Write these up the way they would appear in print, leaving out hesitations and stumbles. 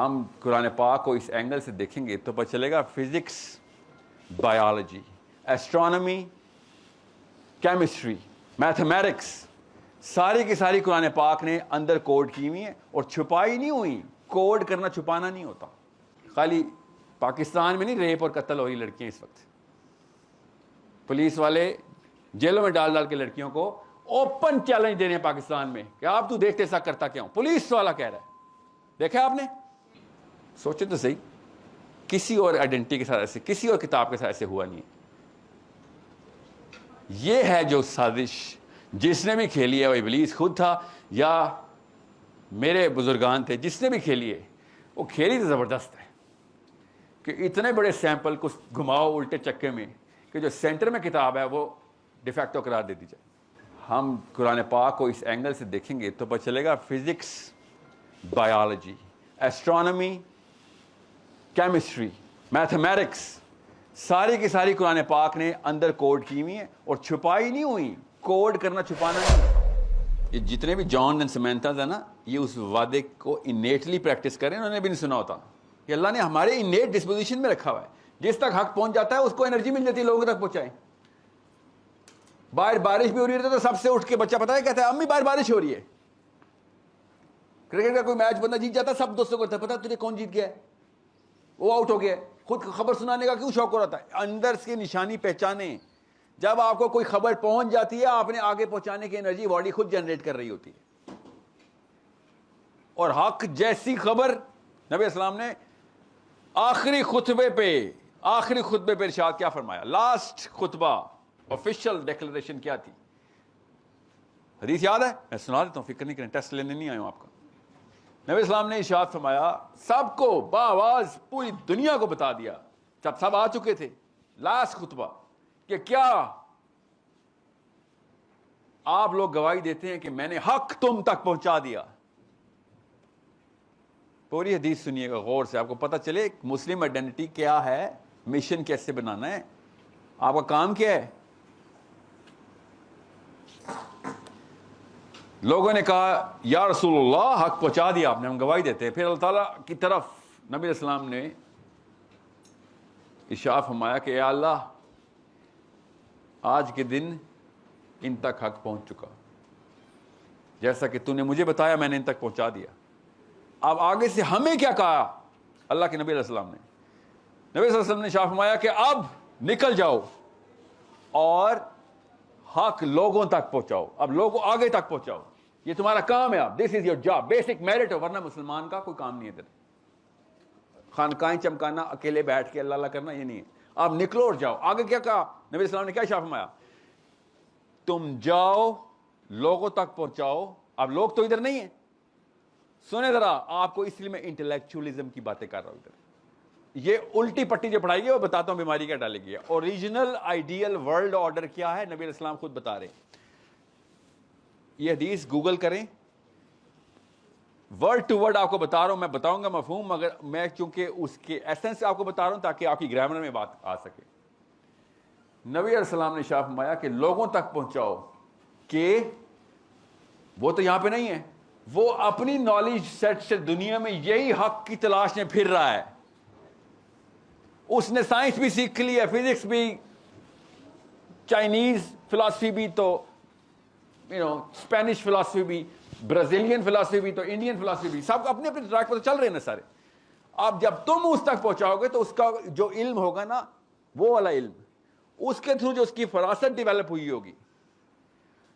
हम कुरान पाक को इस एंगल से देखेंगे तो पता चलेगा physics, biology, astronomy, chemistry, mathematics सारी की सारी कुरान पाक ने अंदर कोड की हुई है और छुपाई नहीं हुई। कोड करना छुपाना नहीं होता। खाली पाकिस्तान में नहीं रेप और कत्ल हो रही लड़कियां इस वक्त, पुलिस वाले जेलों में डाल डाल के लड़कियों को ओपन चैलेंज दे रहे हैं पाकिस्तान में कि आप तू देखते ऐसा करता क्यों। पुलिस वाला कह रहा है, देखा आपने? सोचे तो सही, किसी और आइडेंटिटी के साथ ऐसे, किसी और किताब के साथ ऐसे हुआ नहीं। ये है जो साजिश जिसने भी खेली है, वो इब्लीस खुद था या मेरे बुजुर्गान थे, जिसने भी खेली है वो खेली तो जबरदस्त है कि इतने बड़े सैंपल को घुमाओ उल्टे चक्के में कि जो सेंटर में किताब है वो डिफेक्टो करार दे दी जाए। हम कुरान पाक को इस एंगल से देखेंगे तो पता चलेगा physics, biology, astronomy, chemistry, mathematics सारी की सारी कुरान पाक ने अंदर कोड की हुई है और छुपाई नहीं हुई। कोड करना छुपाना नहीं। ये जितने भी जॉन एंड समैंथास है ना, ये उस वादे को इनेटली प्रैक्टिस करें, उन्होंने भी नहीं सुना होता कि अल्लाह ने हमारे इनेट डिस्पोजिशन में रखा हुआ है, जिस तक हक पहुंच जाता है उसको एनर्जी मिल जाती है लोगों तक पहुंचाए। बाहर बारिश भी हो रही है तो सबसे उठ के बच्चा पता है कहता है अम्मी बाहर बारिश हो रही है। क्रिकेट का कोई मैच बंदा जीत जाता है, सब दोस्तों को पता है तुझे कौन जीत गया है, वो आउट हो गया है। खुद खबर सुनाने का क्यों शौक हो रहा था? अंदर से निशानी पहचाने। जब आपको कोई खबर पहुंच जाती है, आपने आगे पहुंचाने की एनर्जी बॉडी खुद जनरेट कर रही होती है। और हक जैसी खबर नबी अस्सलाम ने आखिरी खुतबे पे इरशाद क्या फरमाया? लास्ट खुतबा ऑफिशियल डिक्लेरेशन क्या थी? हदीस याद है? मैं सुना देता हूं, फिक्र नहीं करें, टेस्ट लेने नहीं आया हूं आपका। नबी इस्लाम ने इरशाद फरमाया, सबको बावाज पूरी दुनिया को बता दिया, जब सब आ चुके थे, लास्ट खुतबा, कि क्या आप लोग गवाही देते हैं कि मैंने हक तुम तक पहुंचा दिया? पूरी हदीस सुनिएगा गौर से, आपको पता चले मुस्लिम आइडेंटिटी क्या है, मिशन कैसे बनाना है, आपका काम क्या है। लोगों ने कहा या रसूलुल्लाह हक पहुंचा दिया आपने, हम गवाही देते हैं। फिर अल्लाह ताला की तरफ नबी अस्सलाम ने इरशाद फरमाया कि या अल्लाह आज के दिन इन तक हक पहुंच चुका, जैसा कि तूने मुझे बताया मैंने इन तक पहुंचा दिया। अब आगे से हमें क्या कहा अल्लाह के नबी अस्सलाम ने? नबी अस्सलाम ने इरशाद फरमाया कि अब निकल जाओ और हक लोगों तक पहुंचाओ, अब लोगों आगे तक पहुंचाओ, ये तुम्हारा काम है। आप this is your job, basic merit हो, वरना मुसलमान का कोई काम नहीं है इधर। खानकाएं चमकाना, अकेले बैठ के अल्लाह अल्लाह करना, ये नहीं है। आप निकलो और जाओ। आगे क्या कहा नबी सल्लल्लाहु अलैहि वसल्लम ने? क्या इरशाद फरमाया? तुम जाओ लोगों तक पहुंचाओ। अब लोग तो इधर नहीं है, सुने जरा, आपको इसलिए मैं इंटेलेक्चुअलिज्म की बातें कर रहा हूं। इधर ये उल्टी पट्टी जो पढ़ाई है वो बताता हूं बीमारी क्या डालेगी। ओरिजिनल आइडियल वर्ल्ड ऑर्डर क्या है, नबी इस्लाम खुद बता रहे। ये हदीस गूगल करें, वर्ड टू वर्ड आपको बता रहा हूं, मैं बताऊंगा मफहूम, मगर मैं चूंकि उसके एसेंस आपको बता रहा हूं ताकि आपकी ग्रामर में बात आ सके। नबी अलैहिस्सलाम ने इरशाद फरमाया कि लोगों तक पहुंचाओ कि वो तो यहां पे नहीं है, वो अपनी नॉलेज सेट से दुनिया में यही हक की तलाश में फिर रहा है। उसने साइंस भी सीख ली है, फिजिक्स भी, चाइनीज फिलॉसफी भी, तो स्पेनिश फिलॉसफी भी, ब्राजीलियन फिलॉसफी भी, तो इंडियन फिलॉसफी भी, सब अपने अपने ट्रैक पर चल रहे हैं ना सारे। अब जब तुम उस तक पहुंचाओगे तो उसका जो इल्म होगा ना, वो वाला इल्म, उसके थ्रू जो उसकी फरासत डेवलप हुई होगी,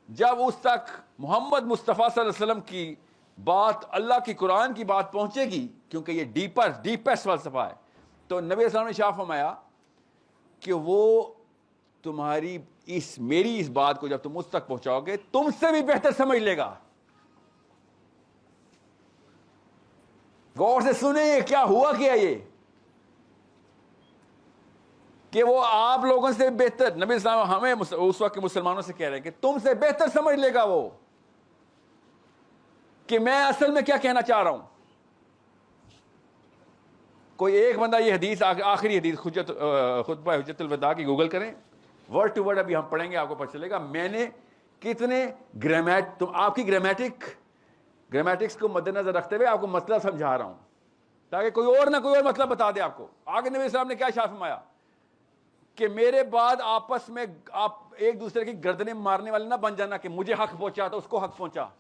जब उस तक मोहम्मद मुस्तफ़ा सल्लल्लाहु अलैहि वसल्लम की बात, अल्लाह की कुरान की बात पहुंचेगी, क्योंकि ये डीपेस्ट फलसफा है, तो नबी अस्सलाम ने इरशाद फरमाया कि वो तुम्हारी मेरी इस बात को जब तुम उस तक पहुंचाओगे, तुमसे भी बेहतर समझ लेगा। गौर से सुने, क्या हुआ क्या ये कि वो आप लोगों से बेहतर, नबी इस्लाम हमें उस वक्त के मुसलमानों से कह रहे हैं कि तुमसे बेहतर समझ लेगा वो कि मैं असल में क्या कहना चाह रहा हूं। कोई एक बंदा ये हदीस, आखिरी हदीस खुतबा हुज्जतुल वदा की गूगल करें, वर्ड टू वर्ड अभी हम पढ़ेंगे, आपको पता चलेगा मैंने कितने आपकी ग्रामेटिक्स को मद्देनजर रखते हुए आपको मतलब समझा रहा हूं, ताकि कोई और ना कोई और मतलब बता दे आपको। आगे नबी इस्लाम ने क्या इरशाद फरमाया कि मेरे बाद आपस में आप एक दूसरे की गर्दनें मारने वाले ना बन जाना कि मुझे हक पहुंचा तो उसको हक पहुंचा।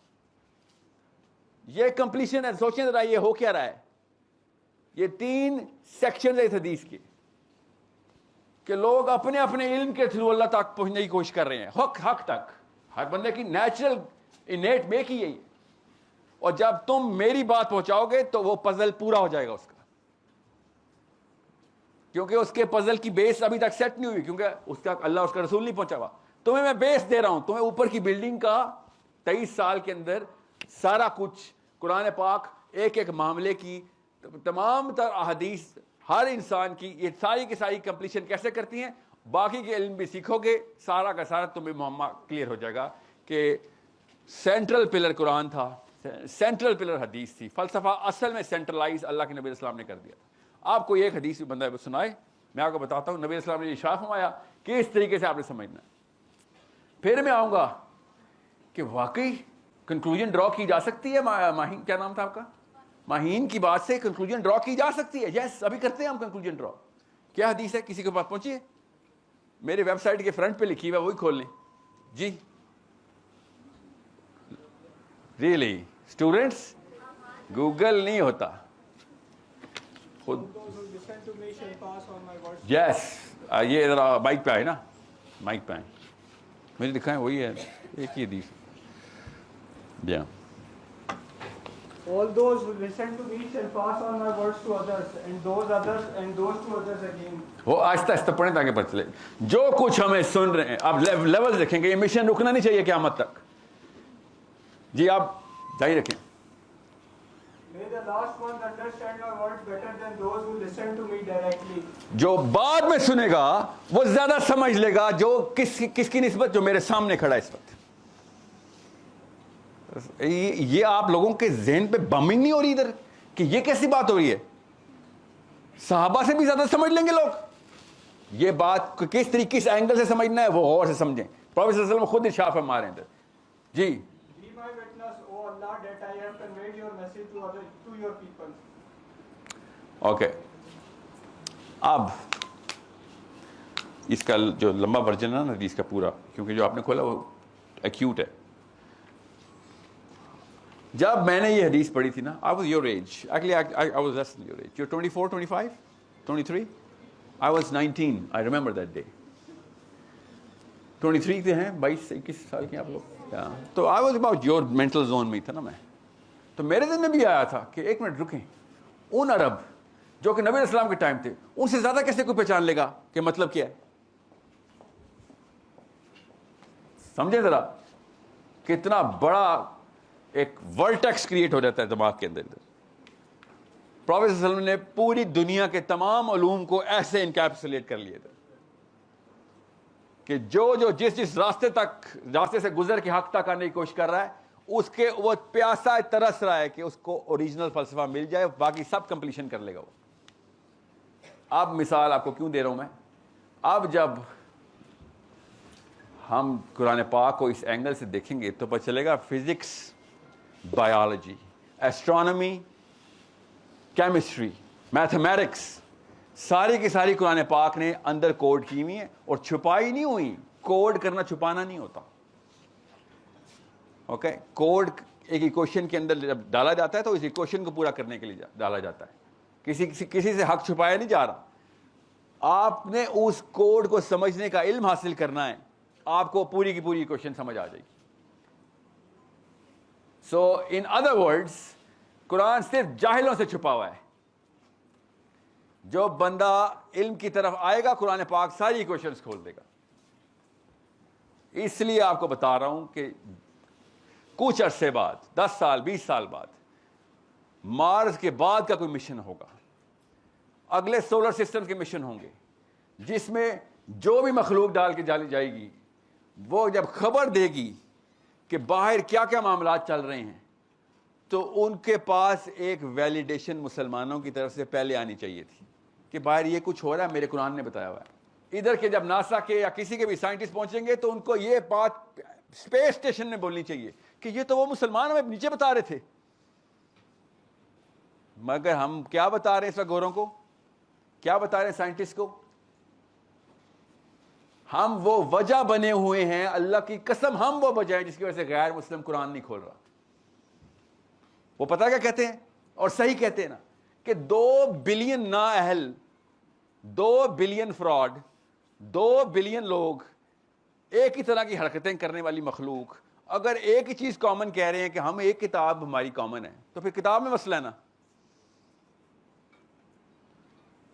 ये कंप्लीशन है। सोचें जरा ये हो क्या रहा है। ये 3 सेक्शन है इस हदीस के कि लोग अपने अपने इल्म के थ्रू अल्लाह तक पहुंचने की कोशिश कर रहे हैं, हक तक। हर बंदे की नेचुरल इनेट मेक ही यही। और जब तुम मेरी बात पहुंचाओगे तो वो पजल पूरा हो जाएगा उसका, क्योंकि उसके पजल की बेस अभी तक सेट नहीं हुई, क्योंकि उसका अल्लाह उसका रसूल नहीं पहुंचा हुआ। तुम्हें मैं बेस दे रहा हूं, तुम्हें ऊपर की बिल्डिंग का 23 साल के अंदर सारा कुछ कुरान पाक एक एक मामले की तमाम तर अहदीस हर इंसान की ये सारी की सारी कंप्लीशन कैसे करती हैं। बाकी के इल्म भी सीखोगे, सारा का सारा तुम्हें मुअम्मा क्लियर हो जाएगा कि सेंट्रल पिलर कुरान था, सेंट्रल पिलर हदीस थी। फलसफा असल में सेंट्रलाइज अल्लाह के नबी इस्लाम ने कर दिया था। आपको एक हदीस भी बंदा सुनाए, मैं आपको बताता हूँ नबी इस्लाम ने इरशाद फरमाया कि इस तरीके से आपने समझना है। फिर मैं आऊँगा कि वाकई कंक्लूजन ड्रॉ की जा सकती है। माहीन, क्या नाम था आपका? माहीन की बात से कंक्लूजन ड्रॉ की जा सकती है। यस, अभी करते हैं हम कंक्लूजन ड्रॉ। क्या हदीस है, किसी के पास पहुंची है? मेरे वेबसाइट के फ्रंट पे लिखी हुआ, वही खोल लें जी। रियली स्टूडेंट्स, गूगल नहीं होता खुद। यस, ये जरा माइक पे आए ना, माइक पे आए, मुझे दिखाएं, वही है, एक ही हदीस। या All those who listen to me shall pass on my words to others, and those to others again. वो आहिस्ता आहिस्ता पढ़े ताकि पता चले जो कुछ हमें सुन रहे हैं। आप लेवल देखेंगे, ये मिशन रुकना नहीं चाहिए क़यामत तक। जी आप जारी रखें। May the last ones understand my words better than those who listen to me directly. जो बाद में सुनेगा वो ज्यादा समझ लेगा जो किसकी निस्बत, जो मेरे सामने खड़ा है इस वक्त। ये आप लोगों के जहन पे बमिंग नहीं हो रही इधर कि ये कैसी बात हो रही है? सहाबा से भी ज्यादा समझ लेंगे लोग। ये बात किस तरीके, किस एंगल से समझना है वो और से समझें। प्रॉफेट सल्लल्लाहु अलैहि वसल्लम खुद इरशाद फरमा रहे हैं जी। Be my witness, O Allah, that I have conveyed your message to your people. Okay, अब इसका जो लंबा वर्जन है ना हदीस का पूरा, क्योंकि जो आपने खोला वो एक्यूट है। जब मैंने ये हदीस पढ़ी थी ना, I was your age, actually I was less than your age, you 24, 25, 23, I was 19, I remember that day. 23 के हैं, 22-21 साल के आप लोग। तो I was about your mental zone में था ना मैं। तो मेरे दिन में भी आया था कि एक मिनट रुकें, उन अरब जो कि नबी इस्लाम के टाइम थे, उनसे ज्यादा कैसे कोई पहचान लेगा कि मतलब क्या है? समझे जरा कितना बड़ा एक वर्टेक्स क्रिएट हो जाता है दिमाग के अंदर। प्रॉफेट सल्लल्लाहु अलैहि वसल्लम ने पूरी दुनिया के तमाम उलूम को ऐसे इनकैप्सुलेट कर लिए थे कि जो जिस रास्ते से गुजर के हक तक आने की कोशिश कर रहा है, उसके वो प्यासा तरस रहा है कि उसको ओरिजिनल फलसफा मिल जाए, बाकी सब कंप्लीशन कर लेगा वो। अब मिसाल आपको क्यों दे रहा हूं मैं? अब जब हम कुरान पाक को इस एंगल से देखेंगे तो पता चलेगा physics, biology, astronomy, chemistry, mathematics, सारी की सारी कुरान पाक ने अंदर कोड की हुई है और छुपाई नहीं हुई। कोड करना छुपाना नहीं होता। ओके, कोड एक इक्वेशन के अंदर जब डाला जाता है तो इस इक्वेशन को पूरा करने के लिए डाला जाता है। किसी से हक छुपाया नहीं जा रहा। आपने उस कोड को समझने का इल्म हासिल करना है, आपको पूरी की पूरी इक्वेशन समझ आ जाएगी। सो इन अदर वर्ड्स, कुरान सिर्फ जाहिलों से छुपा हुआ है। जो बंदा इल्म की तरफ आएगा, कुरान पाक सारी इक्वेशंस खोल देगा। इसलिए आपको बता रहा हूं कि कुछ अरसे बाद, 10 साल 20 साल बाद, मार्स के बाद का कोई मिशन होगा, अगले सोलर सिस्टम के मिशन होंगे, जिसमें जो भी मखलूक डाल के डाली जाएगी, वो जब खबर देगी कि बाहर क्या क्या मामला चल रहे हैं, तो उनके पास एक वैलिडेशन मुसलमानों की तरफ से पहले आनी चाहिए थी कि बाहर ये कुछ हो रहा है, मेरे कुरान ने बताया हुआ है। इधर के जब नासा के या किसी के भी साइंटिस्ट पहुंचेंगे तो उनको ये बात स्पेस स्टेशन में बोलनी चाहिए कि ये तो वो मुसलमान हमें नीचे बता रहे थे। मगर हम क्या बता रहे हैं इस वक्त गोरों को, क्या बता रहे हैं साइंटिस्ट को? हम वो वजह बने हुए हैं, अल्लाह की कसम हम वो वजह है जिसकी वजह से गैर मुस्लिम कुरान नहीं खोल रहा। वो पता क्या कहते हैं, और सही कहते हैं ना, कि 2 बिलियन नाअहल, 2 बिलियन फ्रॉड, 2 बिलियन लोग, एक ही तरह की हरकतें करने वाली मखलूक, अगर एक ही चीज कॉमन कह रहे हैं कि हम एक किताब हमारी कॉमन है, तो फिर किताब में मसला है ना।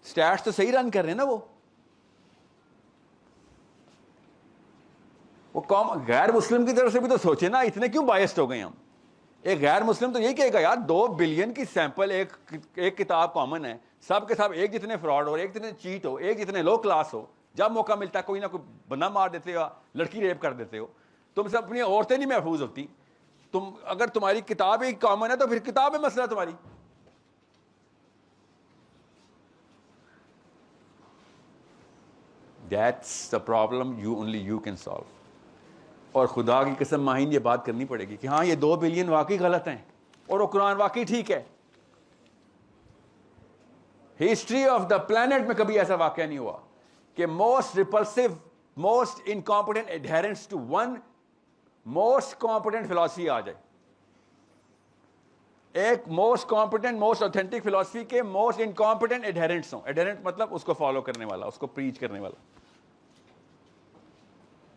स्टैट्स तो सही रन कर रहे हैं ना वो गैर मुस्लिम की तरफ से भी तो सोचे ना, इतने क्यों बायस्ड हो गए हम? एक गैर मुस्लिम तो यही कहेगा यार 2 बिलियन की सैंपल एक किताब कॉमन है, सब के सब एक जितने फ्रॉड हो, एक जितने चीट हो, एक जितने लो क्लास हो, जब मौका मिलता है कोई ना कोई बंदा मार देते हो, लड़की रेप कर देते हो, तुमसे अपनी औरतें नहीं महफूज होती। तुम अगर तुम्हारी किताब एक कॉमन है तो फिर किताब में मसला तुम्हारी। That's the problem only you can solve. और खुदा की कसम माहिन ये बात करनी पड़ेगी कि हाँ ये 2 बिलियन वाकई गलत हैं और वो कुरान वाकई ठीक है। हिस्ट्री ऑफ द प्लैनेट में कभी ऐसा वाकया नहीं हुआ कि most repulsive, most incompetent adherence to one most competent philosophy आ जाए। एक most competent, most authentic philosophy के मोस्ट इनकॉम्पिटेंट एडहेरेंट्स हों। एडहेरेंट मतलब उसको फॉलो करने वाला, उसको प्रीच करने वाला।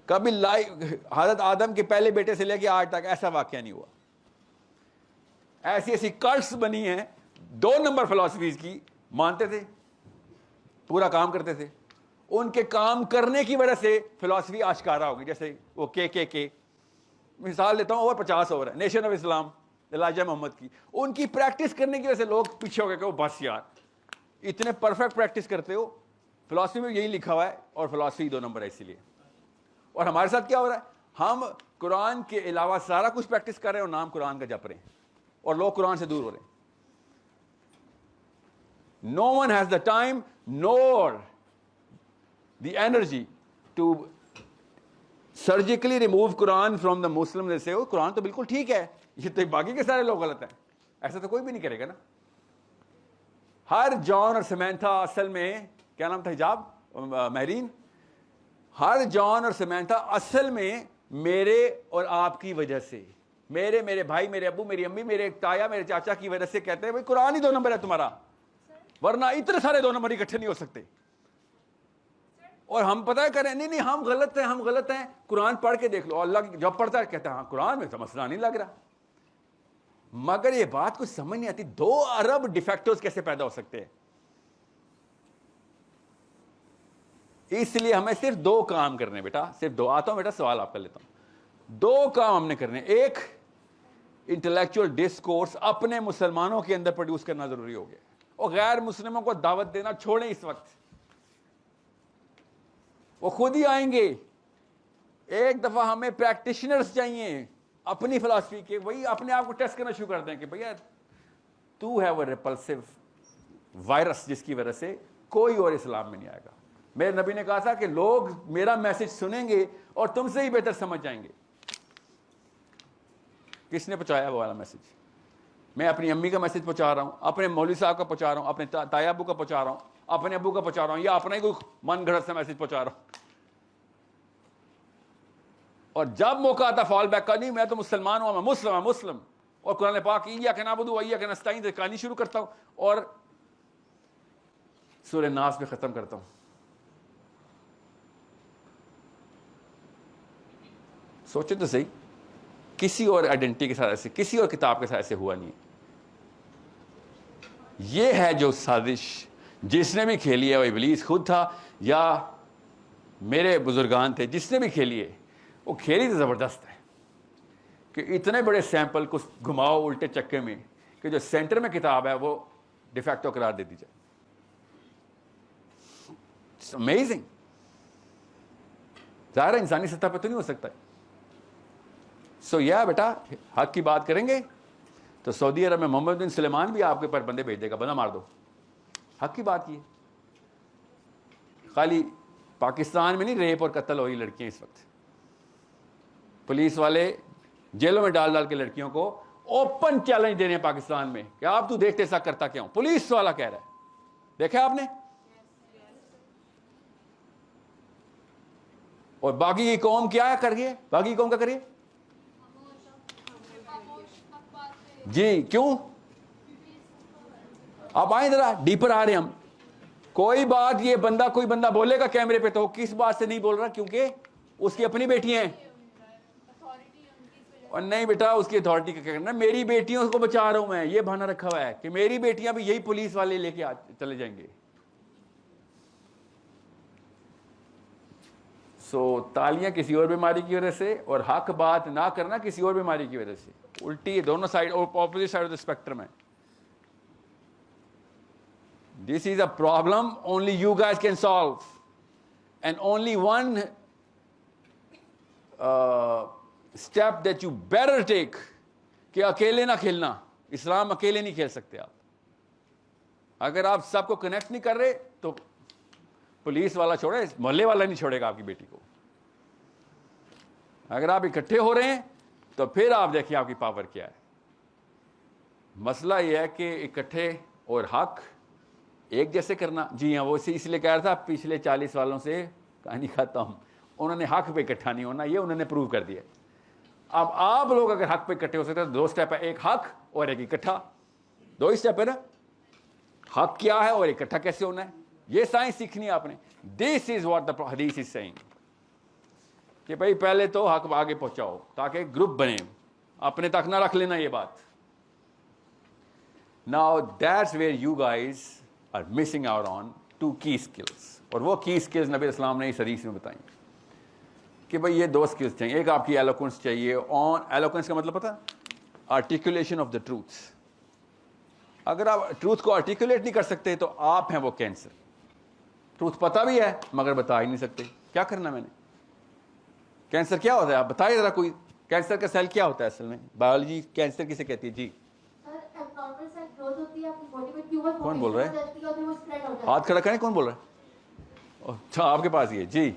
कभी हजरत आदम के पहले बेटे से लेकर आज तक ऐसा वाकया नहीं हुआ। ऐसी ऐसी कल्ट्स बनी हैं 2 नंबर फिलॉसफीज की, मानते थे, पूरा काम करते थे, उनके काम करने की वजह से फिलॉसफी आश्कारा होगी। जैसे वो के मिसाल लेता हूं, ओवर 50 ओवर है, नेशन ऑफ इस्लाम एलाजा मोहम्मद की, उनकी प्रैक्टिस करने की वजह से लोग पीछे हो गए कि वो बस यार इतने परफेक्ट प्रैक्टिस करते हो, फिलॉसफी में यही लिखा हुआ है और फिलॉसफी 2 नंबर है इसीलिए। और हमारे साथ क्या हो रहा है, हम कुरान के अलावा सारा कुछ प्रैक्टिस कर रहे हैं और नाम कुरान का जप रहे हैं और लोग कुरान से दूर हो रहे हैं। No one has the time nor the energy to surgically remove Quran from the Muslim. जैसे वो कुरान तो बिल्कुल ठीक है, ये तो बाकी के सारे लोग गलत हैं, ऐसा तो कोई भी नहीं करेगा ना। हर जॉन और समैंथा असल में, क्या नाम था हिजाब, महरीन, हर जॉन और समैंथा असल में मेरे और आपकी वजह से, मेरे भाई, मेरे अब्बू, मेरी अम्मी, मेरे ताया, मेरे चाचा की वजह से कहते हैं भाई कुरान ही 2 नंबर है तुम्हारा, वरना इतने सारे 2 नंबर इकट्ठे नहीं हो सकते। और हम पता है करें नहीं हम गलत हैं, हम गलत हैं, कुरान पढ़ के देख लो। अल्लाह जब पढ़ता है कहता है हाँ कुरान में तो मसला नहीं लग रहा। मगर ये बात कुछ समझ नहीं आती, 2 अरब डिफेक्टर्स कैसे पैदा हो सकते हैं। इसलिए हमें सिर्फ 2 काम करने बेटा, सिर्फ 2। आता हूं बेटा, सवाल आपका लेता हूं। 2 काम हमने करने। एक, इंटेलेक्चुअल डिस्कोर्स अपने मुसलमानों के अंदर प्रोड्यूस करना जरूरी हो गया और गैर मुस्लिमों को दावत देना छोड़ें। इस वक्त वो खुद ही आएंगे। एक दफा हमें प्रैक्टिशनर्स चाहिए अपनी फिलॉसफी के, वही अपने आप को टेस्ट करना शुरू कर दें कि भैया तू है वो रिपल्सिव वायरस जिसकी वजह से कोई और इस्लाम में नहीं आएगा। मेरे नबी ने कहा था कि लोग मेरा मैसेज सुनेंगे और तुमसे ही बेहतर समझ जाएंगे। किसने पहुंचाया वो वाला मैसेज? मैं अपनी अम्मी का मैसेज पहुंचा रहा हूं, अपने मौलवी साहब का पहुंचा रहा हूं, अपने ताया अबू का पहुंचा रहा हूं, अपने अबू का पहुंचा रहा हूं, या अपना ही कोई मन घड़त से मैसेज पहुंचा रहा हूं। और जब मौका आता फॉल बैक का, नहीं मैं तो मुसलमान हूं, मैं मुस्लिम, और कुरान पाक इय्या के नाबुदु व इय्या के नस्तईन कहानी शुरू करता हूं और सूरह नास पे खत्म करता हूं। सोचे तो सही, किसी और आइडेंटिटी के साथ ऐसे, किसी और किताब के साथ ऐसे हुआ नहीं। ये है जो साजिश जिसने भी खेली है, वो इब्लीस खुद था या मेरे बुजुर्गान थे, जिसने भी खेली है वो खेली तो ज़बरदस्त है कि इतने बड़े सैंपल को घुमाओ उल्टे चक्के में कि जो सेंटर में किताब है वो डिफेक्टो करार दे दी जाए। It's amazing. ज़ाहिर इंसानी सतह पर तो नहीं हो सकता। सो या बेटा हक की बात करेंगे तो सऊदी अरब में मोहम्मद बिन सुलेमान भी आपके पर बंदे भेज देगा, बंदा मार दो। हक की बात की है। खाली पाकिस्तान में नहीं रेप और कत्ल हो रही लड़कियां इस वक्त, पुलिस वाले जेलों में डाल डाल के लड़कियों को ओपन चैलेंज दे रहे हैं पाकिस्तान में कि आप तू देखते ऐसा करता क्यों, पुलिस वाला कह रहा है। देखा आपने? और बाकी की कौम क्या है कर रही है? बाकी की कौम क्या करिए जी? क्यों? आप आए जरा डीपर आ रहे हैं हम। कोई बात ये बंदा कोई बंदा बोलेगा कैमरे पे तो किस बात से नहीं बोल रहा? क्योंकि उसकी अपनी बेटी हैं। और नहीं बेटा, उसकी अथॉरिटी का क्या करना, मेरी बेटियों को बचा रहा हूं मैं, ये बहाना रखा हुआ है कि मेरी बेटियां भी यही पुलिस वाले लेके चले जाएंगे। सो तालियां किसी और बीमारी की वजह से और हक बात ना करना किसी और बीमारी की वजह से, उल्टी दोनों साइड और opposite side of the spectrum है। This is a problem only you guys can solve, and only one step that you better take कि अकेले ना खेलना। इस्लाम अकेले नहीं खेल सकते आप। अगर आप सबको कनेक्ट नहीं कर रहे तो पुलिस वाला छोड़े, मोहल्ले वाला नहीं छोड़ेगा आपकी बेटी को। अगर आप इकट्ठे हो रहे हैं तो फिर आप देखिए आपकी पावर क्या है। मसला यह है कि इकट्ठे और हक एक जैसे करना। जी हाँ, वो इसलिए कह रहा था पिछले 40 सालों से कहानी खाता हूँ, उन्होंने हक पे इकट्ठा नहीं होना, ये उन्होंने प्रूव कर दिया। अब आप लोग अगर हक पे इकट्ठे हो सकते हैं तो 2 स्टेप है, एक हक और एक इकट्ठा। 2 ही स्टेप है ना। हक क्या है और इकट्ठा कैसे होना है, ये साइंस सीखनी है आपने। दिस इज व्हाट द हदीस इज सेइंग कि भाई पहले तो हक आगे पहुंचाओ ताकि ग्रुप बने, अपने तक ना रख लेना ये बात। Now that's where you guys are missing out on 2 की स्किल्स। और वो की स्किल्स नबी इस्लाम ने इस हदीस में बताई कि भाई ये 2 स्किल्स चाहिए। एक आपकी एलोक्वेंस चाहिए। ऑन एलोक्वेंस का मतलब पता, आर्टिकुलेशन ऑफ द ट्रूथ। अगर आप ट्रूथ को आर्टिकुलेट नहीं कर सकते तो आप हैं वो कैंसर। ट्रूथ पता भी है मगर बता ही नहीं सकते, क्या करना मैंने। कैंसर क्या होता है आप बताइए जरा, कोई कैंसर का सेल क्या होता है असल में, बायोलॉजी कैंसर किसे कहती है? जी कौन बोल रहा है? हाथ खड़ा करें, कौन बोल रहा है? अच्छा आपके पास ही है जी।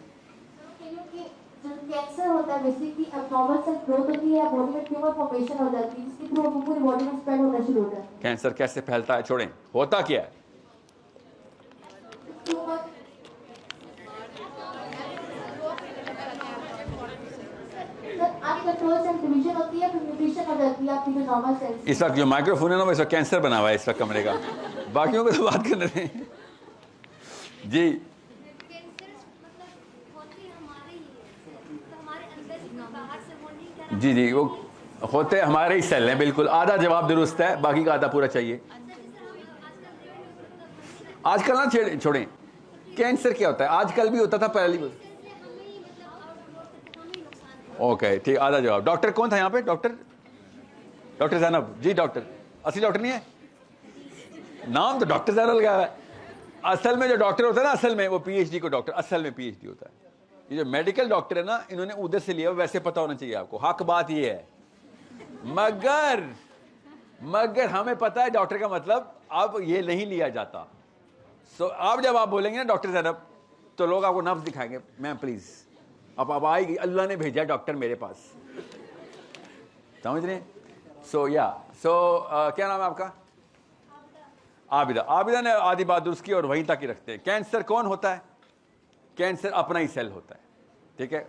कैंसर होता है बेसिकली एब्नॉर्मल सेल ग्रोथ होती है, बॉडी में ट्यूमर फॉर्मेशन हो जाती है जिसके थ्रू पूरी बॉडी में स्प्रेड होना शुरू होता है। कैंसर कैसे फैलता है छोड़ें, होता क्या है? आपकी कंट्रोल सेल डिवीजन होती है, फिर म्यूटेशन हो जाती है आपकी जो नॉर्मल सेल्स। इस वक्त जो माइक्रोफोन है ना, वैसा कैंसर बना हुआ है इस वक्त कमरे का। बाकियों को तो बात करने दें जी। जी जी, वो होते हमारे ही सेल हैं, बिल्कुल। आधा जवाब दुरुस्त है, बाकी का आधा पूरा चाहिए। आजकल ना छोड़ें, कैंसर क्या होता है? आजकल भी होता था, पहले भी। ओके ठीक, आधा जवाब। डॉक्टर कौन था यहाँ पे? डॉक्टर जैनब जी। डॉक्टर असली डॉक्टर नहीं है, नाम तो डॉक्टर जैनब लगा है। असल में जो डॉक्टर होता है ना, असल में वो पीएचडी को डॉक्टर, असल में पीएचडी होता है। ये जो मेडिकल डॉक्टर है ना, इन्होंने उधर से लिया, वैसे पता होना चाहिए आपको। हक बात ये है, मगर हमें पता है डॉक्टर का मतलब, अब ये नहीं लिया जाता। सो अब जब आप बोलेंगे ना डॉक्टर जैनब, तो लोग आपको नफ्स दिखाएंगे, मैम प्लीज अब आएगी, अल्लाह ने भेजा डॉक्टर मेरे पास, समझ रहे हैं? क्या नाम है आपका? आबिदा। आबिदा ने आधी बात दुरुस्त की और वहीं तक ही रखते हैं। कैंसर कौन होता है? कैंसर अपना ही सेल होता है, ठीक है।